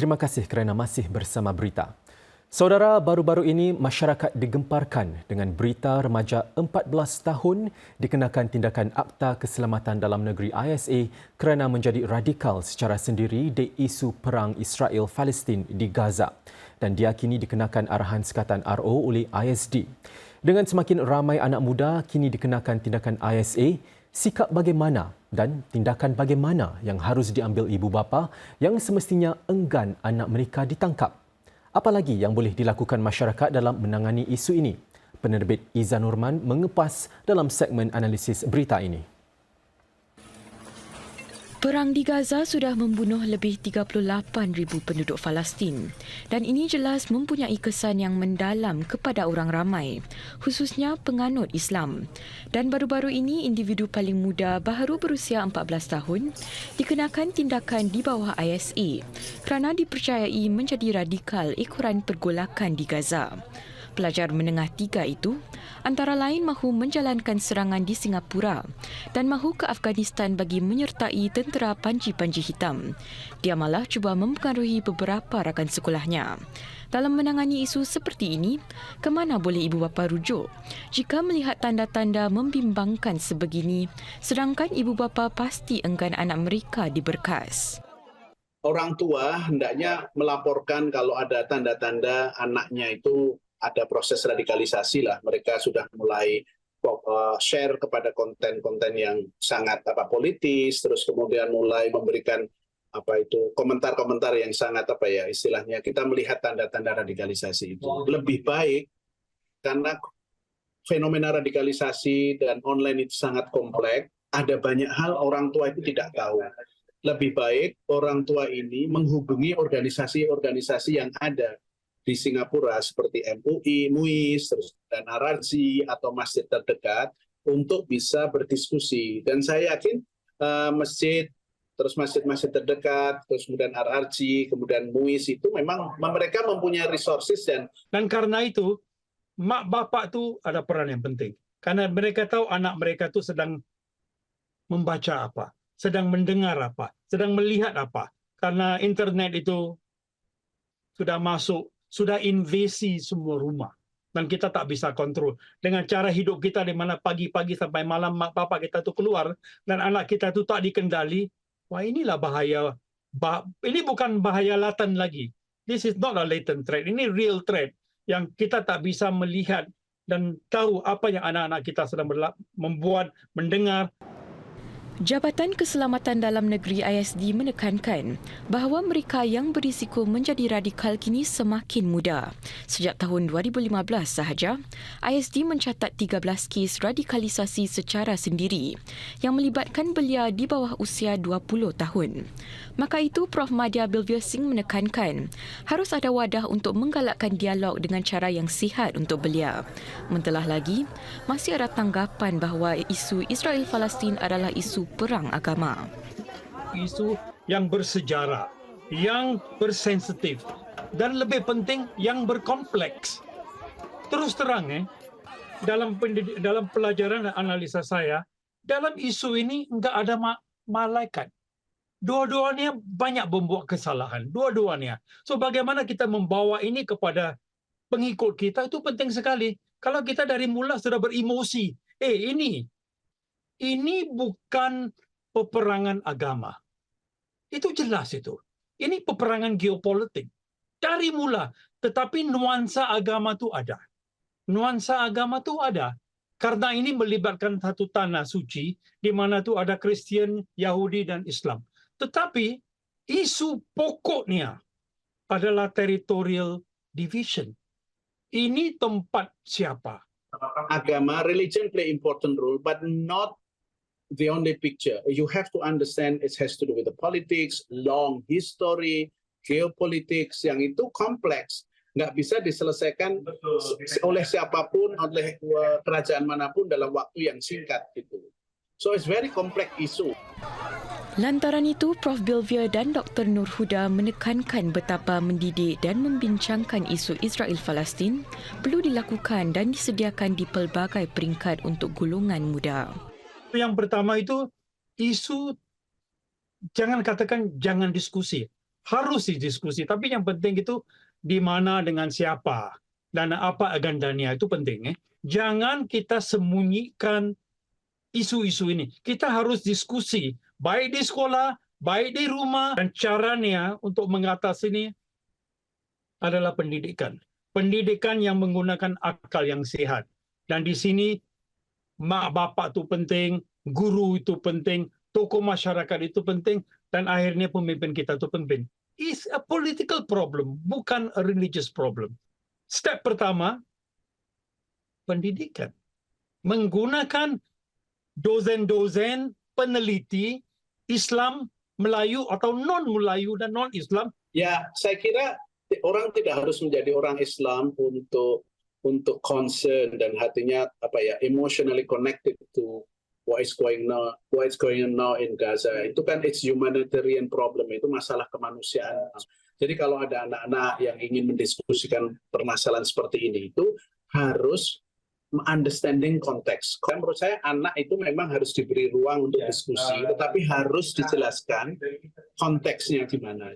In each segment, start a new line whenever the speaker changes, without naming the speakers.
Terima kasih kerana masih bersama Berita. Saudara, baru-baru ini masyarakat digemparkan dengan berita remaja 14 tahun dikenakan tindakan Akta Keselamatan Dalam Negeri ISA kerana menjadi radikal secara sendiri di isu perang Israel-Palestin di Gaza dan diakini dikenakan arahan sekatan RO oleh ISD. Dengan semakin ramai anak muda kini dikenakan tindakan ISA, sikap bagaimana dan tindakan bagaimana yang harus diambil ibu bapa yang semestinya enggan anak mereka ditangkap? Apa lagi yang boleh dilakukan masyarakat dalam menangani isu ini? Penerbit Izzan Nurman mengepas dalam segmen analisis berita ini.
Perang di Gaza sudah membunuh lebih 38,000 penduduk Palestin dan ini jelas mempunyai kesan yang mendalam kepada orang ramai, khususnya penganut Islam. Dan baru-baru ini individu paling muda baru berusia 14 tahun dikenakan tindakan di bawah ISA kerana dipercayai menjadi radikal ekoran pergolakan di Gaza. Pelajar menengah 3 itu antara lain mahu menjalankan serangan di Singapura dan mahu ke Afghanistan bagi menyertai tentera panji-panji hitam. Dia malah cuba mempengaruhi beberapa rakan sekolahnya. Dalam menangani isu seperti ini, ke mana boleh ibu bapa rujuk jika melihat tanda-tanda membimbangkan sebegini sedangkan ibu bapa pasti enggan anak mereka diberkas?
Orang tua hendaknya melaporkan kalau ada tanda-tanda anaknya itu ada proses radikalisasi lah. Mereka sudah mulai share kepada konten-konten yang sangat politis, terus kemudian mulai memberikan komentar-komentar yang sangat istilahnya kita melihat tanda-tanda radikalisasi itu. Lebih baik karena fenomena radikalisasi dan online itu sangat kompleks, ada banyak hal orang tua itu tidak tahu. Lebih baik orang tua ini menghubungi organisasi-organisasi yang ada di Singapura seperti MUI, MUIS, dan RRC atau masjid terdekat untuk bisa berdiskusi. Dan saya yakin masjid-masjid terdekat, terus kemudian RRC, kemudian MUIS itu memang mereka mempunyai resources
dan karena itu mak bapak itu ada peran yang penting. Karena mereka tahu anak mereka itu sedang membaca apa, sedang mendengar apa, sedang melihat apa. Karena internet itu sudah masuk, sudah invasi semua rumah dan kita tak bisa kontrol. Dengan cara hidup kita di mana pagi-pagi sampai malam mak bapak kita tu keluar dan anak kita tu tak dikendali, wah inilah bahaya. Ini bukan bahaya laten lagi. This is not a latent threat. Ini real threat yang kita tak bisa melihat dan tahu apa yang anak-anak kita sedang membuat, mendengar.
Jabatan Keselamatan Dalam Negeri ISD menekankan bahawa mereka yang berisiko menjadi radikal kini semakin muda. Sejak tahun 2015 sahaja, ISD mencatat 13 kes radikalisasi secara sendiri yang melibatkan belia di bawah usia 20 tahun. Maka itu, Prof. Madya Bilvia Singh menekankan harus ada wadah untuk menggalakkan dialog dengan cara yang sihat untuk belia. Mentelah lagi, masih ada tanggapan bahawa isu Israel-Palestin adalah isu perang agama.
Isu yang bersejarah, yang bersensitif dan lebih penting yang berkompleks. Terus terang dalam pelajaran dan analisa saya, dalam isu ini enggak ada malaikat. Dua-duanya banyak membuat kesalahan, dua-duanya. So bagaimana kita membawa ini kepada pengikut kita itu penting sekali. Kalau kita dari mula sudah beremosi, ini bukan peperangan agama. Itu jelas itu. Ini peperangan geopolitik. Dari mula. Tetapi nuansa agama itu ada. Nuansa agama itu ada. Karena ini melibatkan satu tanah suci, di mana itu ada Kristen, Yahudi, dan Islam. Tetapi isu pokoknya adalah territorial division. Ini tempat siapa?
Agama, religion play important role, but not the only picture. You have to understand it has to do with the politics, long history, geopolitics, yang itu kompleks. Nggak bisa diselesaikan oleh siapapun, oleh kerajaan manapun dalam waktu yang singkat. Gitu. So it's very complex issue.
Lantaran itu, Prof. Bilvia dan Dr. Nur Huda menekankan betapa mendidik dan membincangkan isu Israel-Palestin perlu dilakukan dan disediakan di pelbagai peringkat untuk golongan muda.
Yang pertama itu isu jangan diskusi. harus didiskusi. Tapi yang penting itu di mana dengan siapa dan apa agendanya itu penting. Jangan kita sembunyikan isu-isu ini. Kita harus diskusi baik di sekolah, baik di rumah, dan caranya untuk mengatasi ini adalah pendidikan. Pendidikan yang menggunakan akal yang sehat. Dan di sini mak bapak itu penting, guru itu penting, tokoh masyarakat itu penting, dan akhirnya pemimpin kita itu penting. It's a political problem, bukan a religious problem. Step pertama, pendidikan. Menggunakan dosen-dosen peneliti Islam, Melayu atau non-Melayu dan non-Islam.
Ya, saya kira orang tidak harus menjadi orang Islam untuk concern dan hatinya emotionally connected to what is going on now in Gaza. Itu kan it's humanitarian problem, itu masalah kemanusiaan. Jadi kalau ada anak-anak yang ingin mendiskusikan permasalahan seperti ini, itu harus understanding konteks. Menurut saya anak itu memang harus diberi ruang untuk diskusi, tetapi harus dijelaskan konteksnya di mana.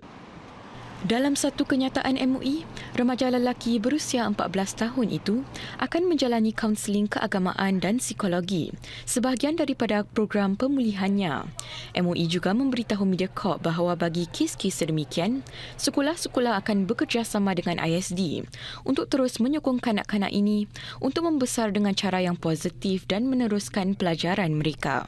Dalam satu kenyataan MUI, remaja lelaki berusia 14 tahun itu akan menjalani kaunseling keagamaan dan psikologi, sebahagian daripada program pemulihannya. MUI juga memberitahu Mediacorp bahawa bagi kes-kes sedemikian, sekolah-sekolah akan bekerjasama dengan ISD untuk terus menyokong kanak-kanak ini untuk membesar dengan cara yang positif dan meneruskan pelajaran mereka.